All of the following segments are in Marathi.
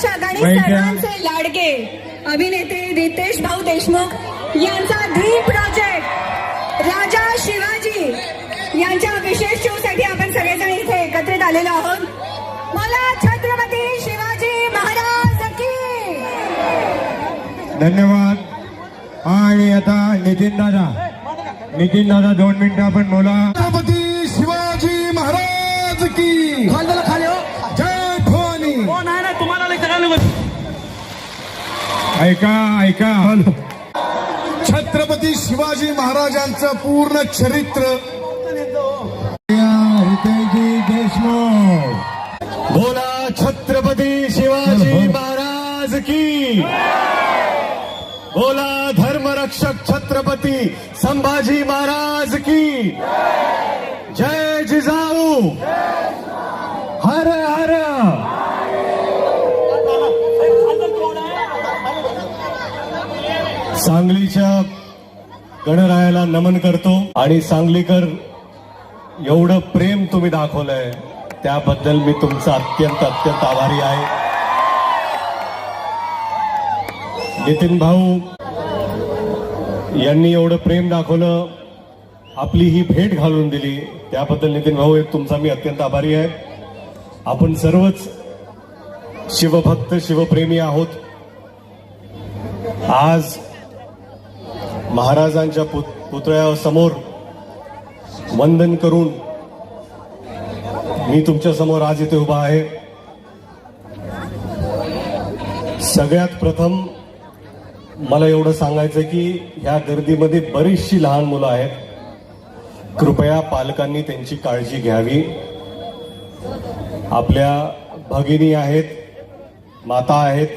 दिग्दर्शक आणि सर्वांचे लाडके अभिनेते रितेश भाऊ देशमुख यांचा ड्रीम प्रोजेक्ट राजा शिवाजी यांच्या विशेष शो साठी आपण सगळेजण इथे एकत्रित आलेलो आहोत. मला छत्रपती शिवाजी महाराज की धन्यवाद. आणि आता नितीन दादा 2 मिनिटं आपण बोला. छत्रपती शिवाजी महाराज की खाली हो. जय भवानी. हो नाही तुम्हाला ऐका छत्रपती शिवाजी महाराजांचं पूर्ण चरित्र रितेशजी देशमुख. बोला छत्रपती शिवाजी महाराज की. बोला धर्मरक्षक छत्रपती संभाजी महाराज की. जय जिजाऊ. हर हर. सांगलीच्या गणरायाला नमन करतो आणि सांगलीकर एवढं प्रेम तुम्ही दाखवलंय त्याबद्दल मी तुमचा अत्यंत आभारी आहे. नितीन भाऊ यांनी एवढं प्रेम दाखवलं, आपली ही भेट घालून दिली त्याबद्दल नितीन भाऊ एक तुमचा मी अत्यंत आभारी आहे. आपण सर्वच शिवभक्त शिवप्रेमी आहोत. आज महाराजांच्या पुतळ्यासमोर वंदन करून मी तुमच्या समोर आज इथे उभा आहे. सगळ्यात प्रथम मला एवढं सांगायचं की ह्या गर्दीमध्ये बरीचशी लहान मुलं आहेत. कृपया पालकांनी त्यांची काळजी घ्यावी. आपल्या भगिनी आहेत, माता आहेत,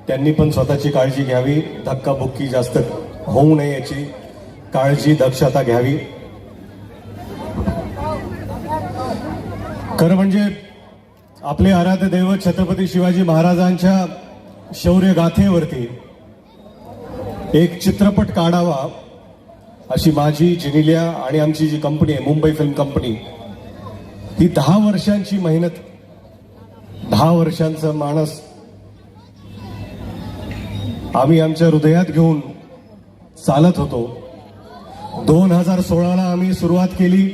त्यांनी पण स्वतःची काळजी घ्यावी. धक्काबुक्की जास्त होऊ नये याची काळजी दक्षता घ्यावी. खरं म्हणजे आपले आराध्य दैवत छत्रपती शिवाजी महाराजांच्या शौर्य गाथेवरती एक चित्रपट काढावा अशी माझी जिनिलिया आणि आमची जी कंपनी आहे मुंबई फिल्म कंपनी, ही 10 वर्षांची मेहनत, 10 वर्षांचं मानस आम्ही आमच्या हृदयात घेऊन चालत होतो. 2016ला आम्ही सुरुवात केली,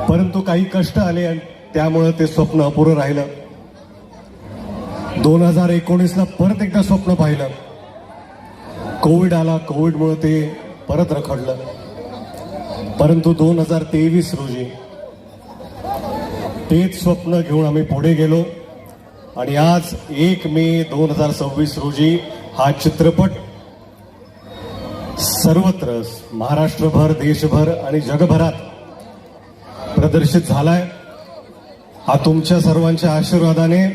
परंतु काही कष्ट आले आणि त्यामुळे ते स्वप्न अपुरं राहिलं. 2019ला परत एकदा स्वप्न पाहिलं, कोविड आला, कोविडमुळे ते परत रखडलं. परंतु 2023 रोजी तेच स्वप्न घेऊन आम्ही पुढे गेलो आणि आज 1 मे 2026 रोजी हा चित्रपट सर्वत्र महाराष्ट्रभर, देशभर आणि जगभरात प्रदर्शित झालाय. हा तुमच्या सर्वांच्या आशीर्वादाने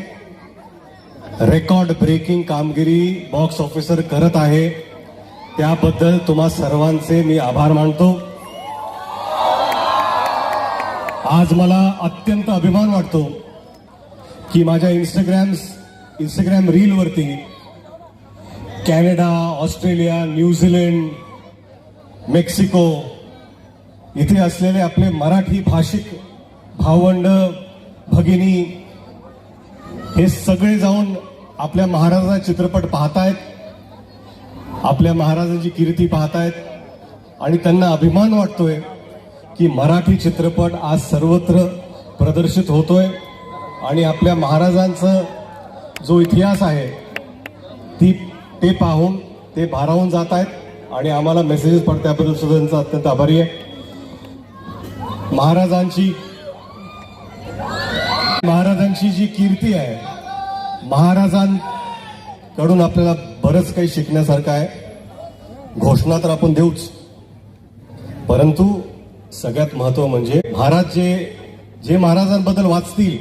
रेकॉर्ड ब्रेकिंग कामगिरी बॉक्स ऑफिसर करत आहे. त्याबद्दल तुम्हा सर्वांचे मी आभार मानतो. आज मला अत्यंत अभिमान वाटतो की माझ्या इंस्टाग्राम रीलवरती कॅनडा, ऑस्ट्रेलिया, न्यूझीलंड, मेक्सिको इथे असलेले आपले मराठी भाषिक भावंड भगिनी हे सगळे जाऊन आपल्या महाराजांचा चित्रपट पाहतायत, आपल्या महाराजांची कीर्ती पाहतायत आणि त्यांना अभिमान वाटतोय की मराठी चित्रपट आज सर्वत्र प्रदर्शित होतोय आणि आपल्या महाराजांचा जो इतिहास आहे ते पाहून ते भारावून जात आहेत आणि आम्हाला मेसेजेस पडतात. त्याबद्दल सुद्धा त्यांचा अत्यंत आभारी आहे. महाराजांची जी कीर्ती आहे, महाराजांकडून आपल्याला बरंच काही शिकण्यासारखं आहे. घोषणा तर आपण देऊच, परंतु सगळ्यात महत्व म्हणजे महाराज जे महाराजांबद्दल वाचतील,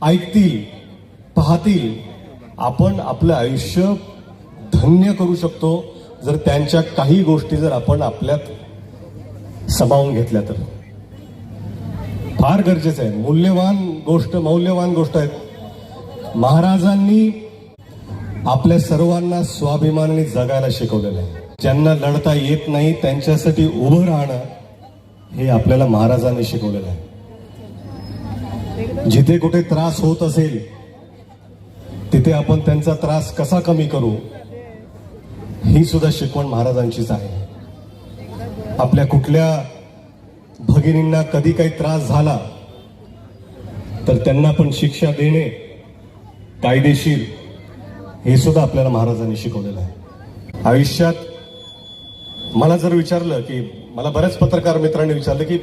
ऐकतील, पाहतील, आपण आपलं आयुष्य धन्य करू शकतो जर त्यांच्या काही गोष्टी जर आपण आपल्यात सामावून घेतल्या तर. फार गरजेचं आहे. मौल्यवान गोष्ट आहेत. महाराजांनी आपल्या सर्वांना स्वाभिमानाने जगायला शिकवलेलं आहे. ज्यांना लढता येत नाही त्यांच्यासाठी उभं राहणं हे आपल्याला महाराजांनी शिकवलेलं आहे. जिथे कुठे त्रास होत असेल तिथे आपण त्यांचा त्रास कसा कमी करू, ही सुद्धा शिकवण महाराजांचीच आहे. आपल्या कुठल्या भगिनींना कधी काही त्रास झाला तर त्यांना पण शिक्षा देणे कायदेशीर, हे सुद्धा आपल्याला महाराजांनी शिकवलेलं आहे. आयुष्यात मला जर विचारलं की, मला बऱ्याच पत्रकार मित्रांनी विचारलं की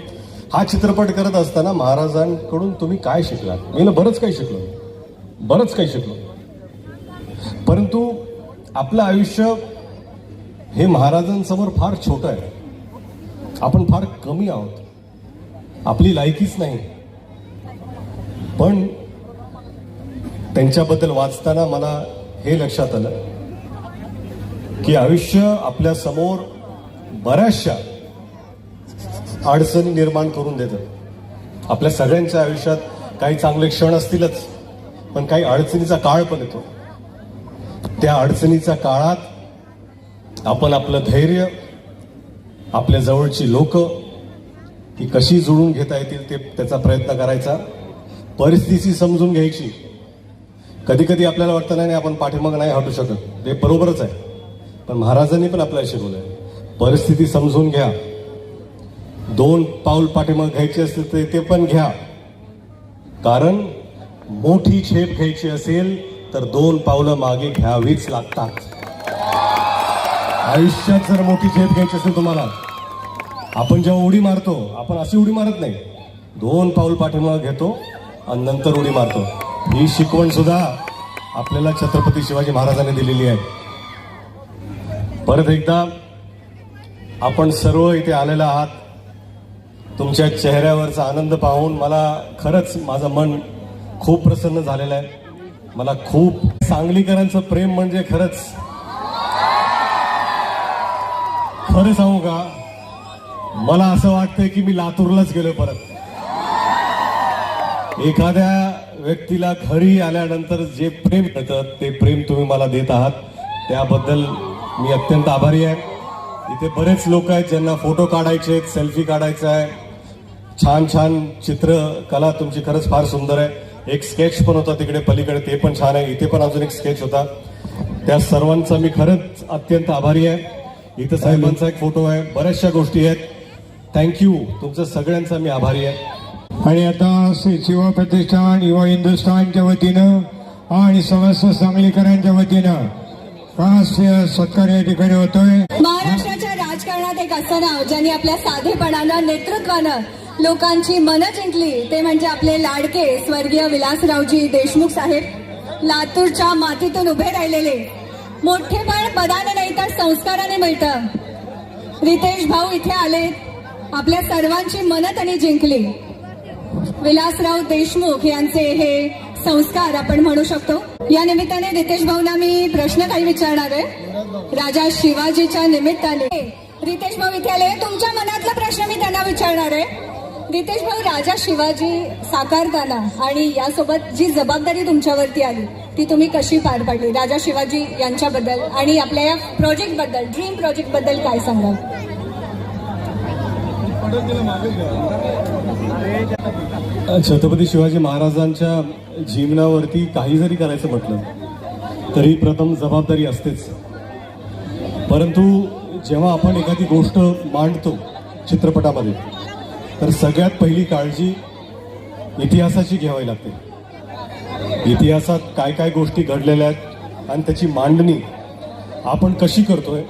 हा चित्रपट करत असताना महाराजांकडून तुम्ही काय शिकलात? मी बरंच काही शिकलो. परंतु आपलं आयुष्य हे महाराजांसमोर फार छोटं आहे. आपण फार कमी आहोत, आपली लायकीच नाही. पण त्यांच्याबद्दल वाचताना मला हे लक्षात आलं की आयुष्य आपल्या समोर बऱ्याचशा अडचणी निर्माण करून देतं. आपल्या सगळ्यांच्या आयुष्यात काही चांगले क्षण असतीलच, पण काही अडचणीचा काळ पण येतो. त्या अडचणीच्या काळात आपण आपलं धैर्य, आपल्या जवळची लोक ही कशी जुळून घेता येतील त्याचा प्रयत्न करायचा. परिस्थिती समजून घ्यायची. कधी कधी आपल्याला वाटतं नाही आपण पाठीमाग नाही हटू शकत, ते बरोबरच आहे. पण महाराजांनी पण आपल्याला शिकवलंय, परिस्थिती समजून घ्या. 2 पाऊल पाठीमाग घ्यायचे असतील तर ते पण घ्या, कारण मोठी झेप घ्यायची असेल तर 2 पावलं मागे घ्यावीच लागतात. आयुष्यात जर मोठी झेप घ्यायची असेल तुम्हाला, आपण जेव्हा उडी मारतो, आपण अशी उडी मारत नाही, 2 पाऊल पाठीमागे घेतो आणि नंतर उडी मारतो. ही शिकवण सुद्धा आपल्याला छत्रपती शिवाजी महाराजांनी दिलेली आहे. परत एकदा आपण सर्व इथे आलेला आहात. तुमच्या चेहऱ्यावरचा आनंद पाहून मला खरंच माझं मन खूप प्रसन्न झालेलं आहे. मला खूप सांगलीकरांचं प्रेम म्हणजे खरं सांगू का, मला असं वाटतंय की मी लातूरलाच गेलो परत. एखाद्या व्यक्तीला घरी आल्यानंतर जे प्रेम मिळतं ते प्रेम तुम्ही मला देत आहात, त्याबद्दल मी अत्यंत आभारी आहे. इथे बरेच लोक आहेत ज्यांना फोटो काढायचे आहेत, सेल्फी काढायचा आहे. छान छान चित्रकला तुमची खरंच फार सुंदर आहे. एक स्केच पण होता तिकडे पलीकडे, ते पण छान आहे. इथे पण अजून एक स्केच होता. त्या सर्वांचा मी खरंच अत्यंत आभारी आहे. इथं साहेबांचा एक फोटो आहे, बऱ्याचशा गोष्टी आहेत. थँक्यू, तुमचं सगळ्यांचा मी आभारी आहे. आणि आता श्री शिवा प्रतिष्ठान युवा हिंदुस्थानच्या वतीनं आणि समस्त सांगलीकरांच्या वतीनं खास सत्कार या ठिकाणी होतोय. महाराष्ट्राच्या राजकारणात एक असं नाव ज्यांनी आपल्या साधेपणानं, नेतृत्वानं लोकांची मनं जिंकली, ते म्हणजे आपले लाडके स्वर्गीय विलासरावजी देशमुख साहेब. लातूरच्या मातीतून उभे राहिलेले. मोठेपण पदाने नाही तर संस्काराने मिळतं. रितेश भाऊ इथे आले, आपल्या सर्वांची मनं त्यांनी जिंकली. विलासराव देशमुख यांचे हे संस्कार आपण म्हणू शकतो. या निमित्ताने रितेश भाऊंना मी प्रश्न काही विचारणार आहे. राजा शिवाजीच्या निमित्ताने रितेश भाऊ इथे आले, तुमच्या मनातला प्रश्न मी त्यांना विचारणार आहे. रितेश भाऊ, राजा शिवाजी साकारताना आणि यासोबत जी जबाबदारी तुमच्यावरती आली ती तुम्ही कशी पार पाडली? राजा शिवाजी यांच्याबद्दल आणि आपल्या या प्रोजेक्ट बद्दल, ड्रीम प्रोजेक्ट बद्दल काय सांगाल? छत्रपती शिवाजी महाराजांच्या जीवनावरती काही जरी करायचं म्हटलं तरी प्रथम जबाबदारी असतेच. परंतु जेव्हा आपण एखादी गोष्ट मांडतो चित्रपटामध्ये, तर सगळ्यात पहिली काळजी इतिहासाची घ्यावी लागते. इतिहासात काय काय गोष्टी घडलेल्या आहेत आणि त्याची मांडणी आपण कशी करतोय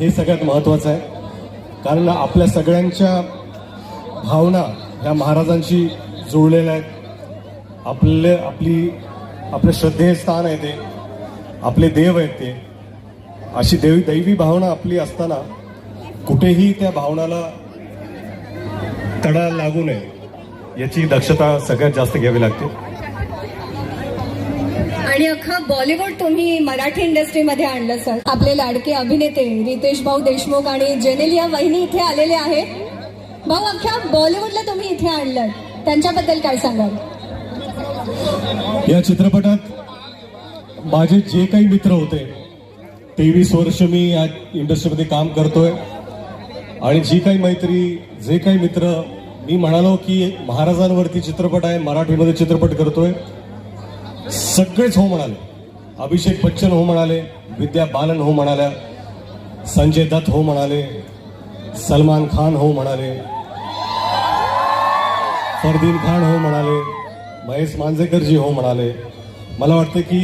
हे सगळ्यात महत्त्वाचं आहे. कारण आपल्या सगळ्यांच्या भावना ह्या महाराजांशी जुळलेल्या आहेत. आपले श्रद्धेय स्थान आहे ते, आपले देव आहेत ते. अशी दैवी भावना आपली असताना कुठेही त्या भावनाला तडा लागू नये याची दक्षता सगळ्यात जास्त घ्यावी लागते. आणि अख्खा बॉलिवूड तुम्ही मराठी इंडस्ट्रीमध्ये आणलं सर. आपले लाडके अभिनेते रितेश भाऊ देशमुख आणि जेनेलिया वहिनी इथे आलेले आहेत. भाऊ, अख्ख्या बॉलिवूडला तुम्ही इथे आणलं, त्यांच्याबद्दल काय सांगाल? या चित्रपटात माझे जे काही मित्र होते, 23 वर्ष मी या इंडस्ट्रीमध्ये काम करतोय, आणि जी काही मैत्री, जे काही मित्र, मी म्हणालो की महाराजांवरती चित्रपट आहे, मराठीमध्ये चित्रपट करतोय, सगळेच हो म्हणाले. अभिषेक बच्चन हो म्हणाले, विद्या बालन हो म्हणाल्या, संजय दत्त हो म्हणाले, सलमान खान हो म्हणाले, फरदीन खान हो म्हणाले, महेश मांजरेकरजी हो म्हणाले. मला वाटतं की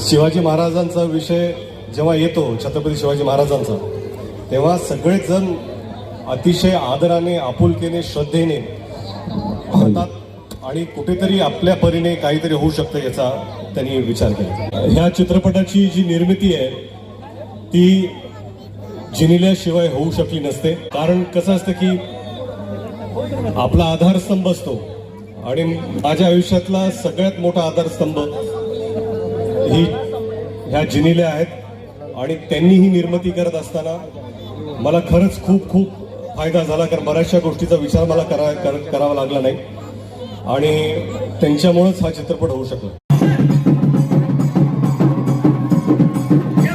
शिवाजी महाराजांचा विषय जेव्हा येतो, छत्रपती शिवाजी महाराजांचा, तेव्हा सगळेजण अतिशय आदराने, आपुलकीने, श्रद्धेने म्हणतात आणि कुठेतरी आपल्या परीने काहीतरी होऊ शकतं याचा त्यांनी विचार केला. ह्या चित्रपटाची जी निर्मिती आहे ती जिनिल्याशिवाय होऊ शकली नसते. कारण कसं असतं की आपला आधारस्तंभ असतो आणि माझ्या आयुष्यातला सगळ्यात मोठा आधारस्तंभ ही ह्या जिनिल्या आहेत आणि त्यांनी ही निर्मिती करत असताना मला खरंच खूप खूप फायदा झाला. कारण बऱ्याचशा गोष्टीचा विचार मला करावा लागला नाही आणि त्यांच्यामुळेच हा चित्रपट होऊ शकला. या